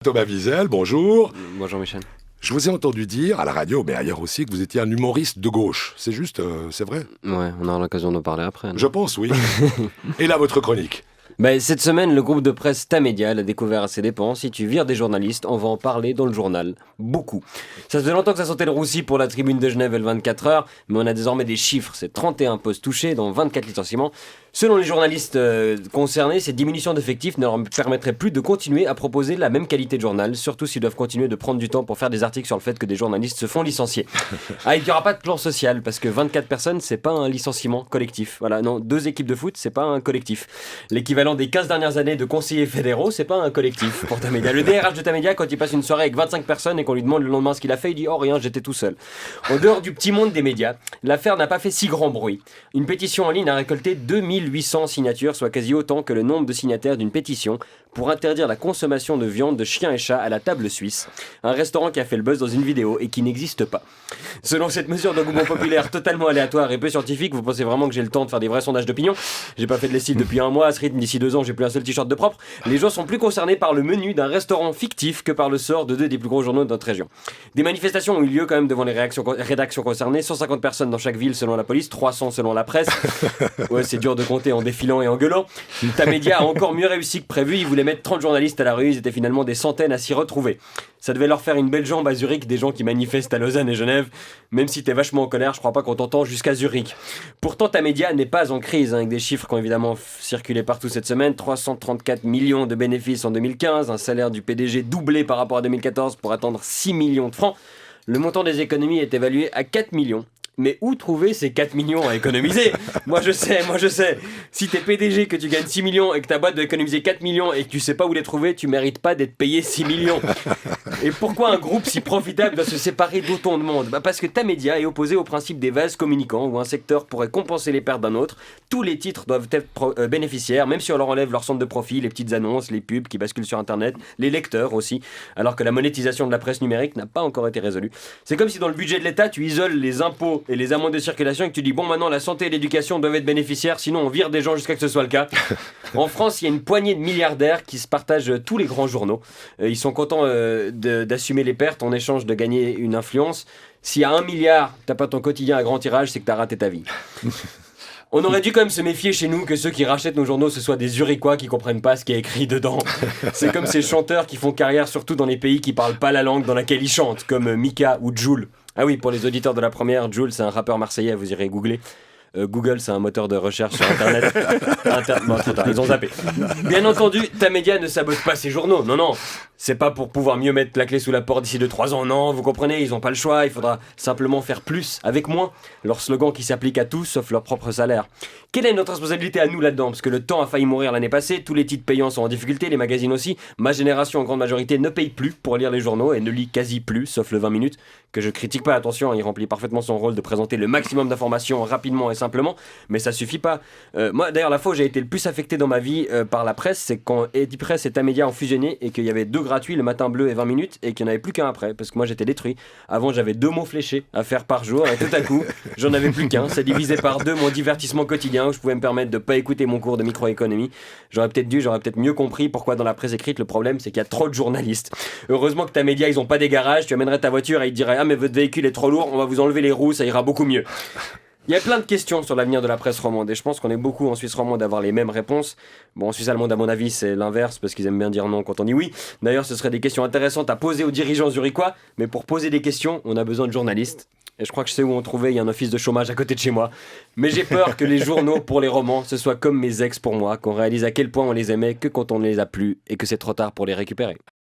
Thomas Wiesel, bonjour. Bonjour Michel. Je vous ai entendu dire, à la radio, mais ailleurs aussi, que vous étiez un humoriste de gauche. C'est juste, c'est vrai? Ouais, on aura l'occasion d'en parler après. Je pense, oui. Et là, votre chronique? Cette semaine, le groupe de presse Tamedia l'a découvert à ses dépens. Si tu vires des journalistes, on va en parler dans le journal. Beaucoup. Ça faisait longtemps que ça sentait le roussi pour la tribune de Genève et le 24 heures, mais on a désormais des chiffres. C'est 31 postes touchés, dont 24 licenciements. Selon les journalistes concernés, cette diminution d'effectifs ne leur permettrait plus de continuer à proposer la même qualité de journal, surtout s'ils doivent continuer de prendre du temps pour faire des articles sur le fait que des journalistes se font licencier. Il n'y aura pas de plan social, parce que 24 personnes, c'est pas un licenciement collectif. Voilà, non, 2 équipes de foot, c'est pas un collectif. L'équivalent des 15 dernières années de conseillers fédéraux, c'est pas un collectif pour Tamedia. Le DRH de Tamedia, quand il passe une soirée avec 25 personnes et qu'on lui demande le lendemain ce qu'il a fait, il dit « Oh rien, j'étais tout seul ». En dehors du petit monde des médias, l'affaire n'a pas fait si grand bruit. Une pétition en ligne a récolté 2800 signatures, soit quasi autant que le nombre de signataires d'une pétition pour interdire la consommation de viande de chiens et chats à la table suisse, un restaurant qui a fait le buzz dans une vidéo et qui n'existe pas. Selon cette mesure d'engouement populaire totalement aléatoire et peu scientifique, vous pensez vraiment que j'ai le temps de faire des vrais sondages d'opinion? J'ai pas fait de lessive depuis un mois, à ce rythme d'ici 2 ans j'ai plus un seul t-shirt de propre. Les gens sont plus concernés par le menu d'un restaurant fictif que par le sort de 2 des plus gros journaux de notre région. Des manifestations ont eu lieu quand même devant les rédactions concernées, 150 personnes dans chaque ville selon la police, 300 selon la presse. Ouais, c'est dur de compter en défilant et en gueulant. Tamedia a encore mieux réussi que prévu, ils voulaient mettre 30 journalistes à la rue, ils étaient finalement des centaines à s'y retrouver. Ça devait leur faire une belle jambe à Zurich, des gens qui manifestent à Lausanne et Genève. Même si t'es vachement en colère, je crois pas qu'on t'entend jusqu'à Zurich. Pourtant, Tamedia n'est pas en crise, avec des chiffres qui ont évidemment circulé partout cette semaine. 334 millions de bénéfices en 2015, un salaire du PDG doublé par rapport à 2014 pour atteindre 6 millions de francs. Le montant des économies est évalué à 4 millions. Mais où trouver ces 4 millions à économiser? Moi je sais. Si t'es PDG, que tu gagnes 6 millions et que ta boîte doit économiser 4 millions et que tu sais pas où les trouver, tu mérites pas d'être payé 6 millions. Et pourquoi un groupe si profitable doit se séparer d'autant de monde? Parce que Tamedia est opposé au principe des vases communicants où un secteur pourrait compenser les pertes d'un autre. Tous les titres doivent être bénéficiaires, même si on leur enlève leur centre de profit, les petites annonces, les pubs qui basculent sur internet, les lecteurs aussi, alors que la monétisation de la presse numérique n'a pas encore été résolue. C'est comme si dans le budget de l'État, tu isoles les impôts et les amendes de circulation et que tu dis bon, maintenant la santé et l'éducation doivent être bénéficiaires, sinon on vire des gens jusqu'à ce que ce soit le cas. En France, il y a une poignée de milliardaires qui se partagent tous les grands journaux. Ils sont contents d'assumer les pertes en échange de gagner une influence. S'il y a 1 milliard, t'as pas ton quotidien à grand tirage, c'est que t'as raté ta vie. On aurait dû quand même se méfier chez nous que ceux qui rachètent nos journaux ce soient des Zurichois qui comprennent pas ce qui est écrit dedans. C'est comme ces chanteurs qui font carrière surtout dans les pays qui parlent pas la langue dans laquelle ils chantent, comme Mika ou Jul. Ah oui, pour les auditeurs de la première, Jul c'est un rappeur marseillais, vous irez googler. Google, c'est un moteur de recherche sur Internet. Bon, trop tard, ils ont zappé. Bien entendu, Tamedia ne sabote pas ses journaux. Non. C'est pas pour pouvoir mieux mettre la clé sous la porte d'ici 2-3 ans. Non, vous comprenez, ils ont pas le choix. Il faudra simplement faire plus avec moins. Leur slogan qui s'applique à tous, sauf leur propre salaire. Quelle est notre responsabilité à nous là-dedans? Parce que le temps a failli mourir l'année passée. Tous les titres payants sont en difficulté, les magazines aussi. Ma génération, en grande majorité, ne paye plus pour lire les journaux et ne lit quasi plus, sauf le 20 minutes. Que je critique pas, attention, il remplit parfaitement son rôle de présenter le maximum d'informations rapidement et simplement, mais ça suffit pas. Moi, d'ailleurs, la fois où j'ai été le plus affecté dans ma vie par la presse, c'est quand Edipresse et Tamedia ont fusionné et qu'il y avait 2 gratuits, le matin bleu et 20 minutes, et qu'il n'y en avait plus qu'un après, parce que moi j'étais détruit. Avant, j'avais 2 mots fléchés à faire par jour, et tout à coup, j'en avais plus qu'un. Ça divisait par 2 mon divertissement quotidien, où je pouvais me permettre de pas écouter mon cours de microéconomie. J'aurais peut-être mieux compris pourquoi dans la presse écrite, le problème c'est qu'il y a trop de journalistes. Heureusement que Tamedia, ils ont pas des garages, tu amènerais ta voiture et ils te diraient ah mais votre véhicule est trop lourd, on va vous enlever les roues, ça ira beaucoup mieux. Il y a plein de questions sur l'avenir de la presse romande et je pense qu'on est beaucoup en Suisse romande à avoir les mêmes réponses. Bon, en Suisse allemande, à mon avis, c'est l'inverse parce qu'ils aiment bien dire non quand on dit oui. D'ailleurs, ce seraient des questions intéressantes à poser aux dirigeants zurichois, mais pour poser des questions, on a besoin de journalistes. Et je crois que je sais où on trouvait, il y a un office de chômage à côté de chez moi. Mais j'ai peur que les journaux pour les romans, ce soit comme mes ex pour moi, qu'on réalise à quel point on les aimait que quand on ne les a plus et que c'est trop tard pour les récupérer.